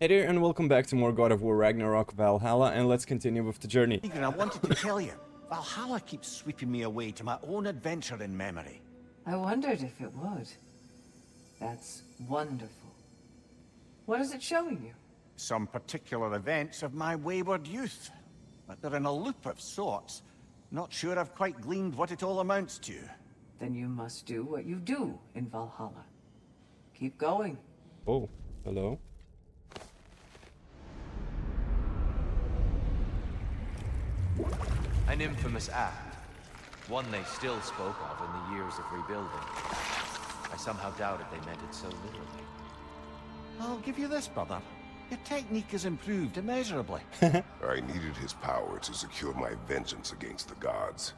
Hey there, and welcome back to more God of War Ragnarok Valhalla, and let's continue with the journey. And I wanted to tell you, Valhalla keeps sweeping me away to my own adventure in memory. I wondered if it would. That's wonderful. What is it showing you? Some particular events of my wayward youth. But they're in a loop of sorts. Not sure I've quite gleaned what it all amounts to. Then you must do what you do in Valhalla. Keep going. Oh, hello. An infamous act. One they still spoke of in the years of rebuilding. I somehow doubted they meant it so literally. I'll give you this, brother. Your technique has improved immeasurably. I needed his power to secure my vengeance against the gods.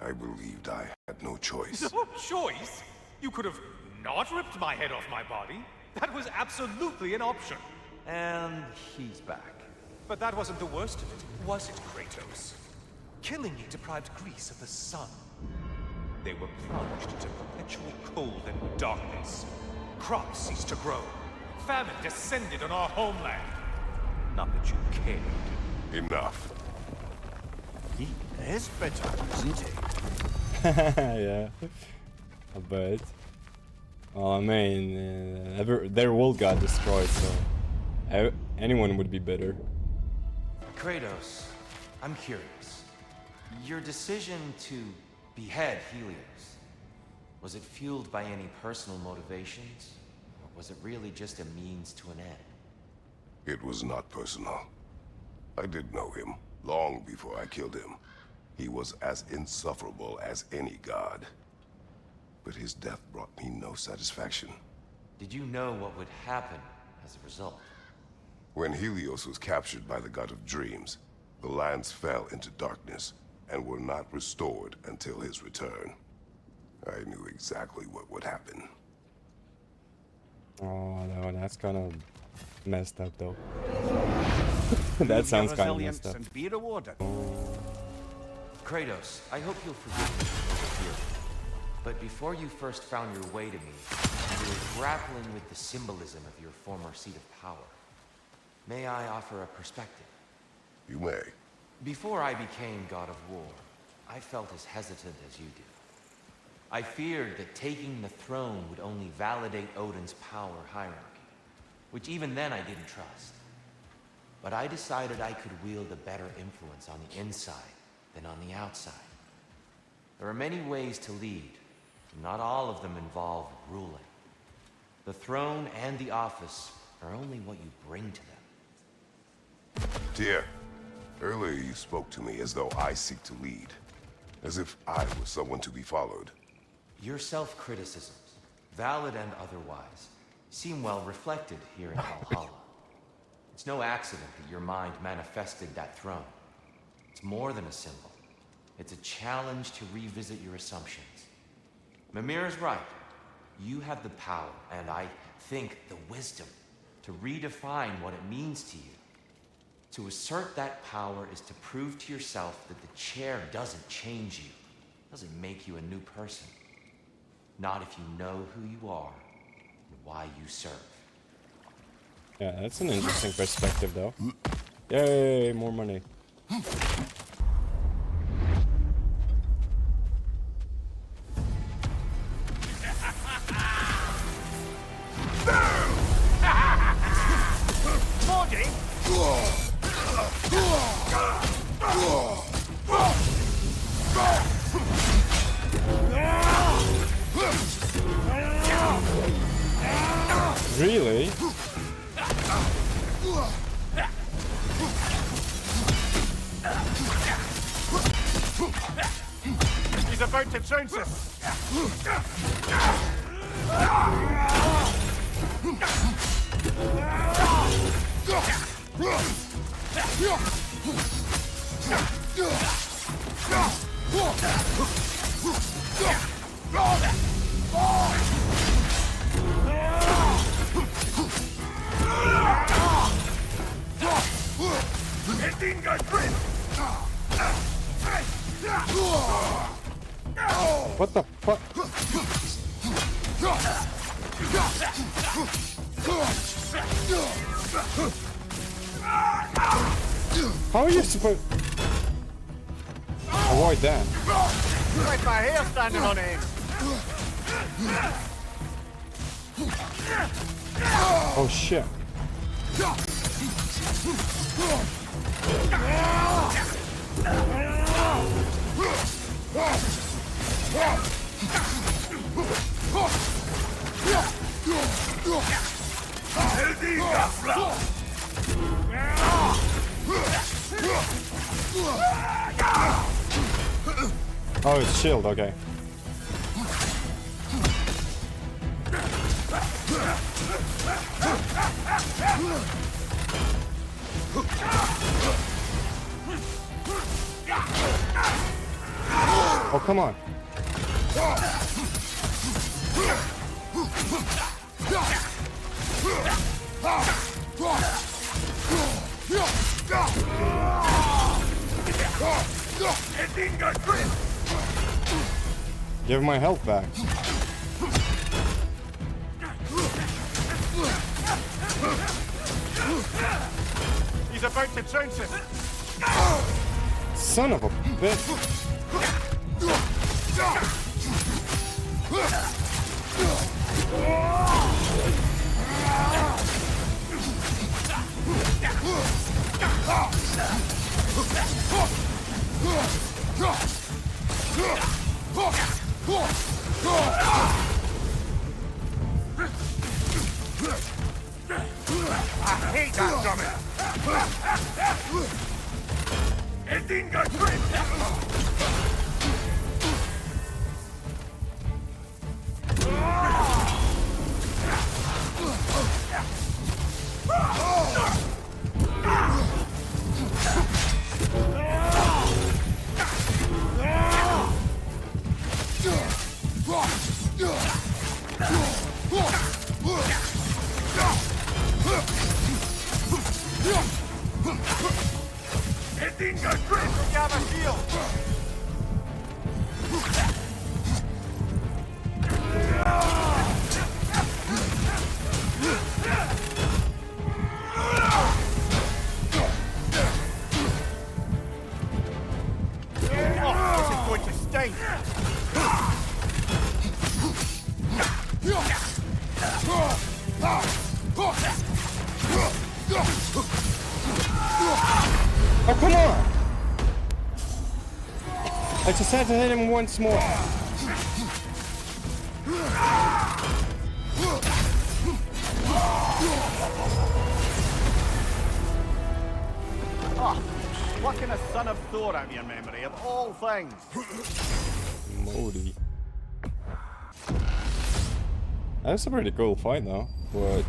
I believed I had no choice. No choice? You could have not ripped my head off my body. That was absolutely an option. And he's back. But that wasn't the worst of it, was it, Kratos? Killing me deprived Greece of the sun. They were plunged into perpetual cold and darkness. Crops ceased to grow. Famine descended on our homeland. Not that you cared. Enough. He is bitter, isn't he? Yeah, I bet. Well, I mean, their world got destroyed, so anyone would be bitter. Kratos, I'm curious. Your decision to behead Helios, was it fueled by any personal motivations? Or was it really just a means to an end? It was not personal. I did know him, long before I killed him. He was as insufferable as any god. But his death brought me no satisfaction. Did you know what would happen as a result? When Helios was captured by the god of dreams, the lands fell into darkness and were not restored until his return. I knew exactly what would happen. Oh, no, that's kind of messed up, though. That sounds kind of messed up. And be rewarded. Kratos, I hope you'll forgive me for here. But before you first found your way to me, you were grappling with the symbolism of your former seat of power. May I offer a perspective? You may. Before I became God of War, I felt as hesitant as you do. I feared that taking the throne would only validate Odin's power hierarchy, which even then I didn't trust. But I decided I could wield a better influence on the inside than on the outside. There are many ways to lead, and not all of them involve ruling. The throne and the office are only what you bring to them. Tyr, earlier you spoke to me as though I seek to lead. As if I were someone to be followed. Your self-criticisms, valid and otherwise, seem well reflected here in Valhalla. It's no accident that your mind manifested that throne. It's more than a symbol. It's a challenge to revisit your assumptions. Mimir is right. You have the power, and I think the wisdom, to redefine what it means to you. To assert that power is to prove to yourself that the chair doesn't change you, doesn't make you a new person. Not if you know who you are and why you serve. Yeah, that's an interesting perspective, though. Yay, more money. Really? He's about to trounce us. What the fuck? How are you supposed... Avoid that. Like my hair standing on end. Oh shit. Oh, it's shield, okay. Oh, come on. Give my health back. He's about to trounce us. Son of a bitch. I hate that dummy. Gather shield. This is going to stink. Oh, come on! I just had to hit him once more. Oh, plucking a son of Thor out of your memory, of all things. Moldy. That was a pretty cool fight though, but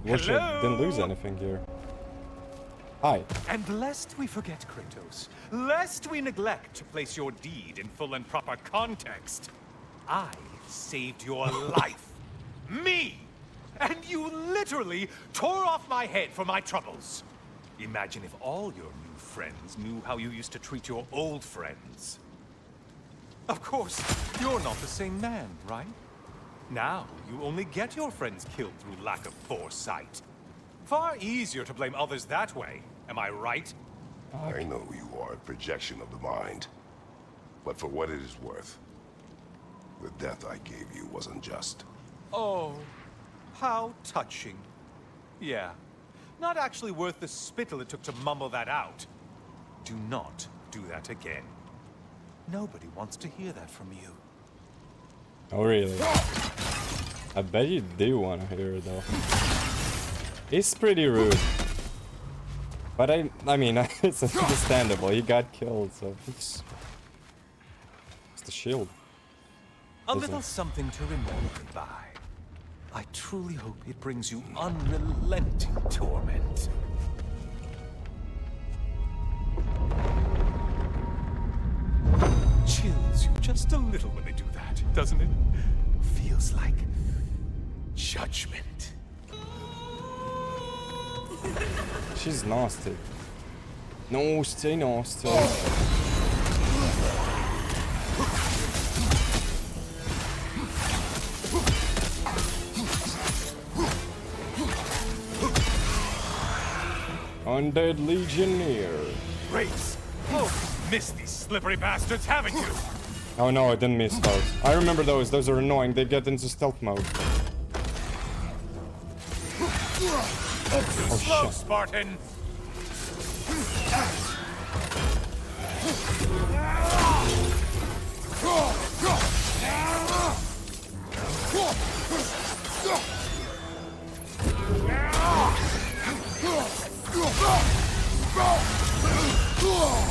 wish I didn't lose anything here. Hi. And lest we forget, Kratos, lest we neglect to place your deed in full and proper context, I saved your life. Me! And you literally tore off my head for my troubles. Imagine if all your new friends knew how you used to treat your old friends. Of course, you're not the same man, right? Now, you only get your friends killed through lack of foresight. Far easier to blame others that way, am I right? I know you are a projection of the mind. But for what it is worth, the death I gave you wasn't just. Oh, how touching. Yeah, not actually worth the spittle it took to mumble that out. Do not do that again. Nobody wants to hear that from you. Oh really? I bet you do want to hear it though. It's pretty rude. But I mean, it's understandable. He got killed, so it's the shield. A little something to remember by. I truly hope it brings you unrelenting torment. Chills you just a little when they do that, doesn't it? Feels like judgment. She's nasty. No, stay nasty. Undead Legionnaire. Race! Oh, missed these slippery bastards, haven't you? Oh no, I didn't miss those. I remember those. Those are annoying. They get into stealth mode. Oh Slow, shit. Spartan!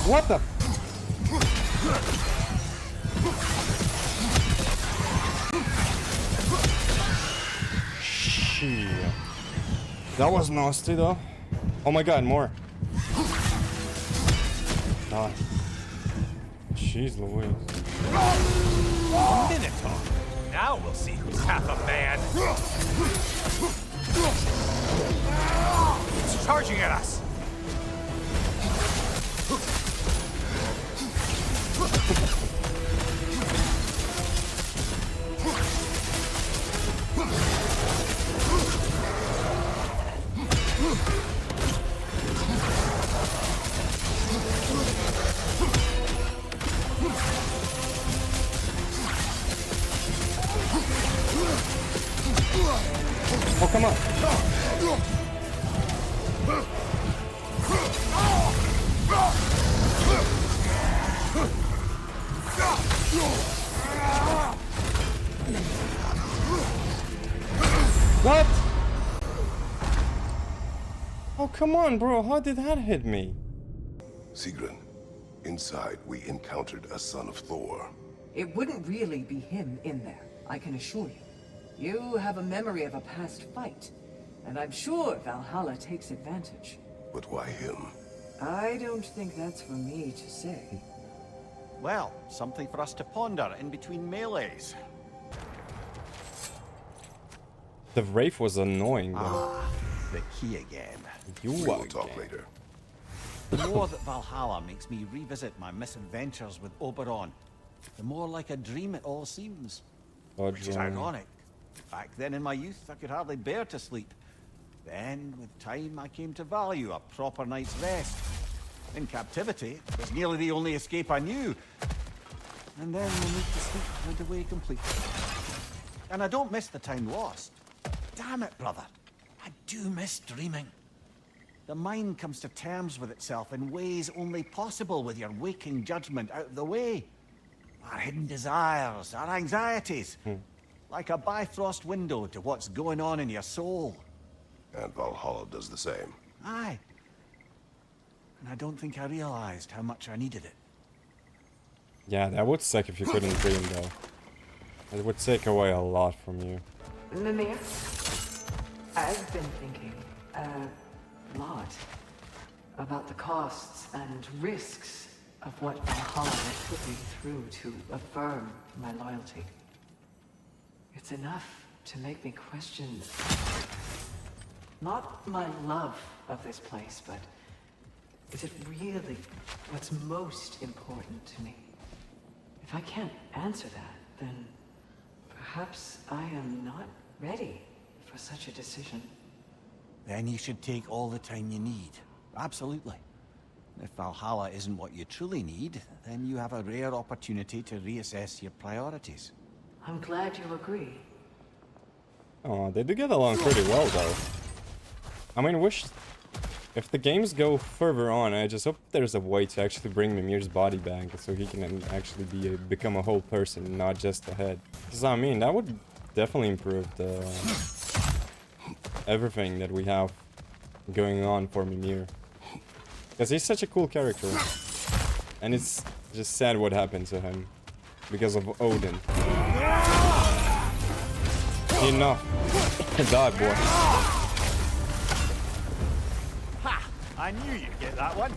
What the? Shit. That was nasty though. Oh my god, more. Ah. Jeez Louise. Minotaur! Now we'll see who's half a man! It's charging at us! Oh, come on. What? Oh, come on, bro. How did that hit me? Sigrun, inside we encountered a son of Thor. It wouldn't really be him in there, I can assure you. You have a memory of a past fight, and I'm sure Valhalla takes advantage. But why him? I don't think that's for me to say. Well, something for us to ponder in between melees. The Wraith was annoying, though. Ah, the key again. You We will talk again. later. The more that Valhalla makes me revisit my misadventures with Oberon, the more like a dream it all seems. Which is ironic. Back then in my youth, I could hardly bear to sleep. Then, with time, I came to value a proper night's rest. In captivity, it was nearly the only escape I knew. And then the need to sleep went away completely. And I don't miss the time lost. Damn it, brother. I do miss dreaming. The mind comes to terms with itself in ways only possible with your waking judgment out of the way. Our hidden desires, our anxieties. Like a Bifrost window to what's going on in your soul. And Valhalla does the same. Aye. And I don't think I realized how much I needed it. Yeah, that would suck if you couldn't dream, though. It would take away a lot from you. Mimir, I've been thinking a lot about the costs and risks of what Valhalla had put me through to affirm my loyalty. It's enough to make me question not my love of this place, but is it really what's most important to me? If I can't answer that, then perhaps I am not ready for such a decision. Then you should take all the time you need. Absolutely. If Valhalla isn't what you truly need, then you have a rare opportunity to reassess your priorities. I'm glad you agree. Oh, they do get along pretty well, though. I mean, if the games go further on, I just hope there's a way to actually bring Mimir's body back so he can actually become a whole person, not just a head. Because, I mean, that would definitely improve everything that we have going on for Mimir. Because he's such a cool character. And it's just sad what happened to him. Because of Odin. Enough. Die, boy. Ha! I knew you'd get that one.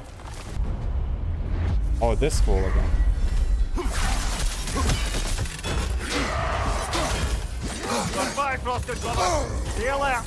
Oh, this fool again. Goodbye, Frosted Lover. See you later.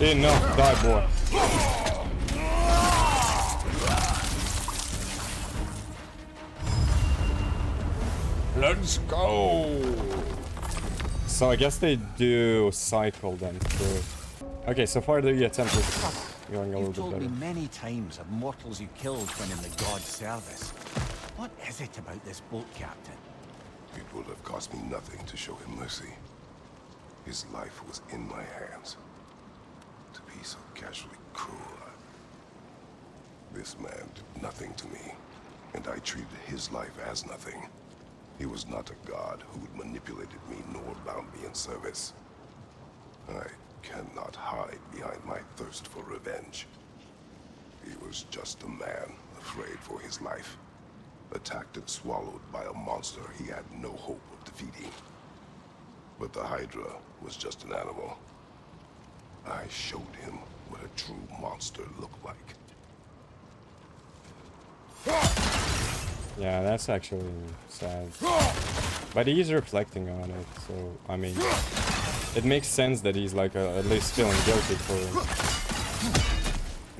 Enough, die boy. Let's go! So I guess they do cycle then through. Okay, so far the attempt is going a little You've bit told better. me many times of mortals you killed when in the god's service. What is it about this boat, Captain? It would have cost me nothing to show him mercy. His life was in my hands. To be so casually cruel. This man did nothing to me, and I treated his life as nothing. He was not a god who had manipulated me nor bound me in service. I cannot hide behind my thirst for revenge. He was just a man afraid for his life, attacked and swallowed by a monster he had no hope of defeating. But the Hydra was just an animal. I showed him what a true monster looked like. Yeah, that's actually sad. But he's reflecting on it, so I mean, it makes sense that he's like at least feeling guilty for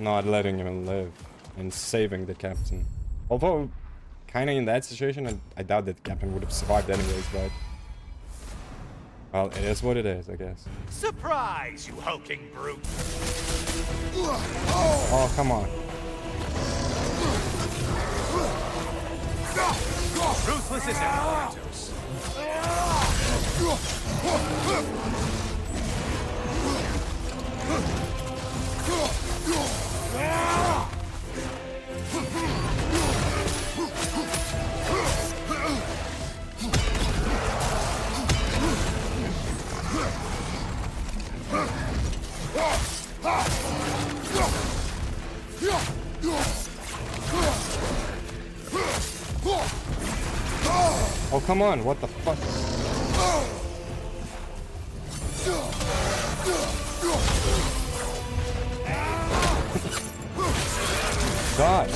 not letting him live and saving the captain. Although, kind of in that situation, I doubt that the captain would have survived anyways, but... Well, it is what it is, I guess. Surprise, you hulking brute! Oh, come on. Ruthless as ever, Kratos. Oh, come on, what the fuck? God.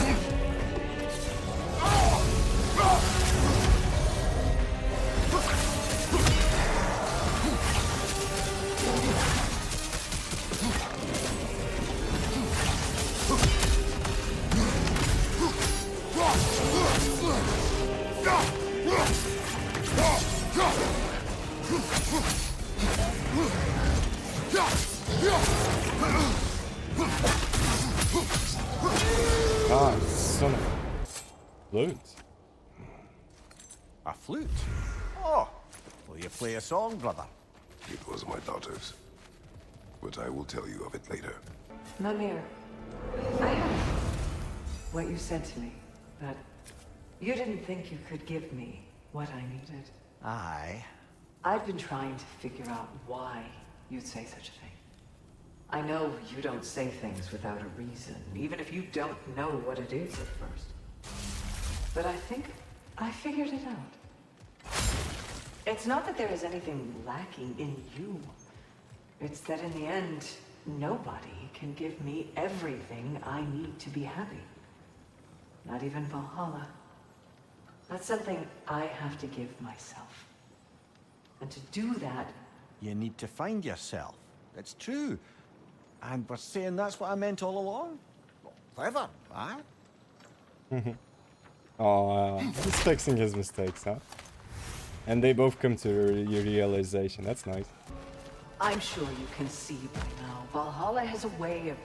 God, son of a flute. A flute? Oh, will you play a song, brother? It was my daughter's. But I will tell you of it later. Mimir, I have what you said to me, that you didn't think you could give me what I needed. Aye. I've been trying to figure out why you'd say such a thing. I know you don't say things without a reason, even if you don't know what it is at first. But I think I figured it out. It's not that there is anything lacking in you. It's that in the end, nobody can give me everything I need to be happy. Not even Valhalla. That's something I have to give myself. And to do that... You need to find yourself. It's true. And we're saying that's what I meant all along? Well, clever, eh? Oh, he's fixing his mistakes, huh? And they both come to a realization. That's nice. I'm sure you can see by now, Valhalla has a way of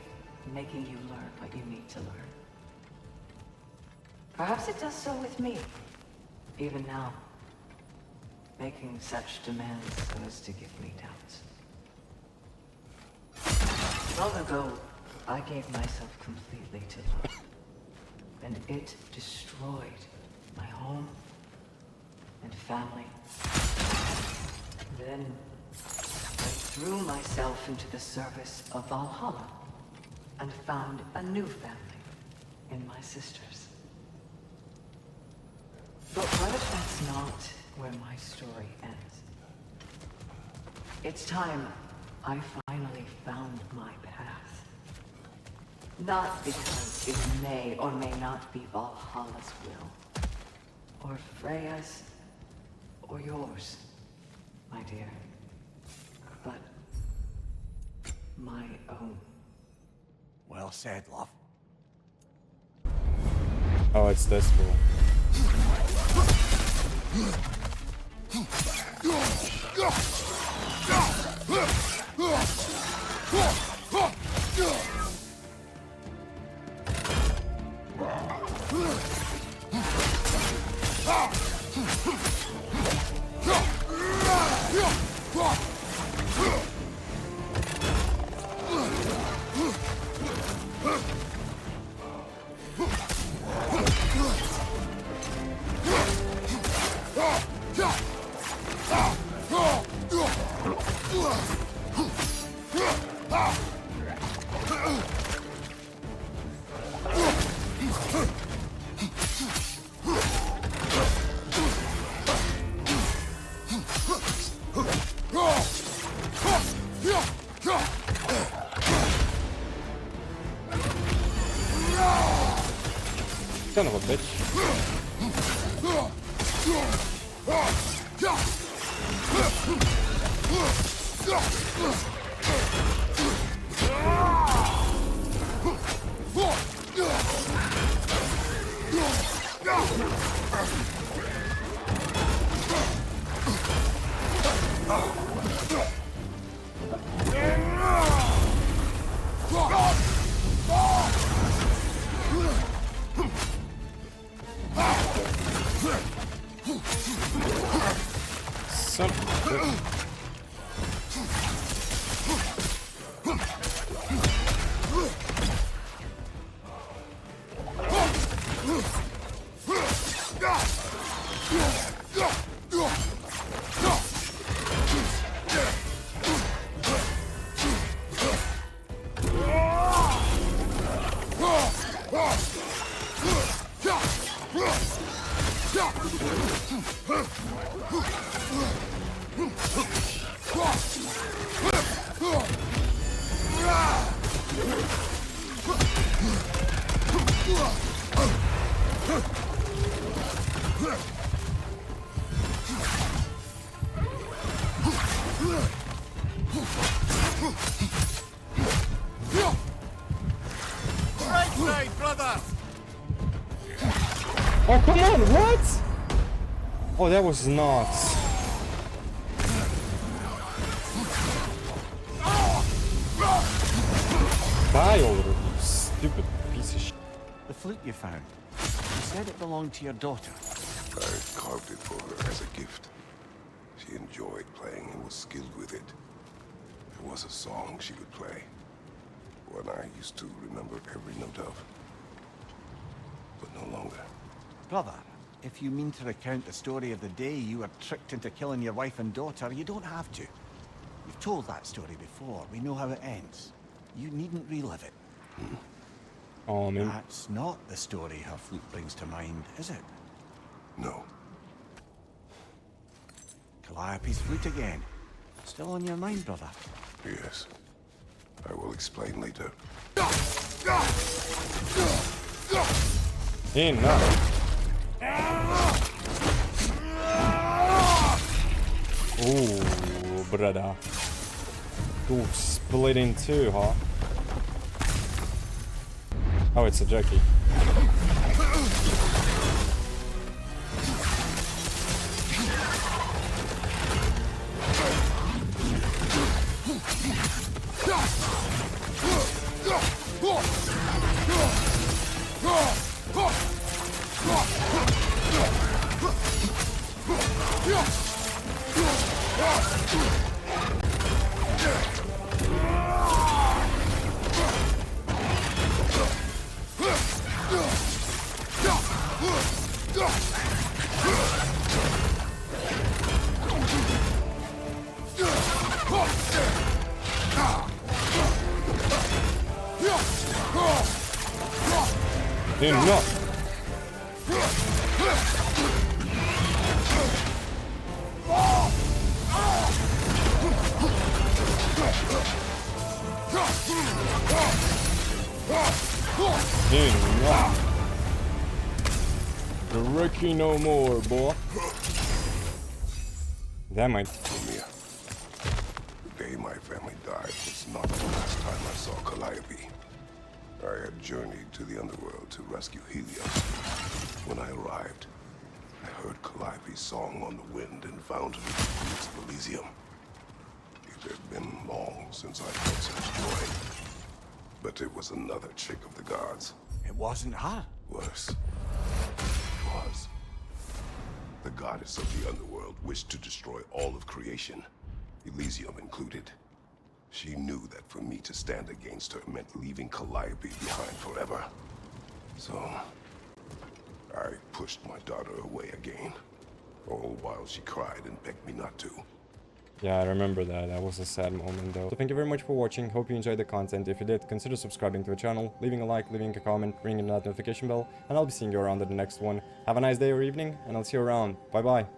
making you learn what you need to learn. Perhaps it does so with me, even now. Making such demands so as to give me doubts. Long ago, I gave myself completely to love. And it destroyed my home and family. Then I threw myself into the service of Valhalla and found a new family in my sisters. But what if that's not where my story ends? It's time I finally found my path. Not because it may or may not be Valhalla's will, or Freya's, or yours, my dear, but my own. Well said, love. Oh, it's this fool. Son of a bitch. Son of a bitch. Oh, come on, what? Oh, that was nuts. Die already, you stupid piece of shit. The flute you found. You said it belonged to your daughter. I carved it for her as a gift. She enjoyed playing and was skilled with it. It was a song she could play. One I used to remember every note of. But no longer. Brother, if you mean to recount the story of the day you were tricked into killing your wife and daughter, you don't have to. You've told that story before. We know how it ends. You needn't relive it. Oh, man. That's not the story her flute brings to mind, is it? No. Calliope's flute again. Still on your mind, brother? Yes. I will explain later. Enough. Ooh, brother. Ooh, split in two, huh? Oh, it's a jockey. Enough. Enough. The rookie no more, boy. That might. Mia. The day my family died was not the last time I saw Calliope. I had journeyed to the underworld to rescue Helios. When I arrived, I heard Calliope's song on the wind and found her in the fields of Elysium. It had been long since I felt such joy. But it was another trick of the gods. It wasn't her. Worse. It was. The goddess of the underworld wished to destroy all of creation, Elysium included. She knew that for me to stand against her meant leaving Calliope behind forever. So, I pushed my daughter away again, all while she cried and begged me not to. Yeah, I remember that. That was a sad moment though. So thank you very much for watching. Hope you enjoyed the content. If you did, consider subscribing to the channel, leaving a like, leaving a comment, ringing that notification bell, and I'll be seeing you around at the next one. Have a nice day or evening, and I'll see you around. Bye bye.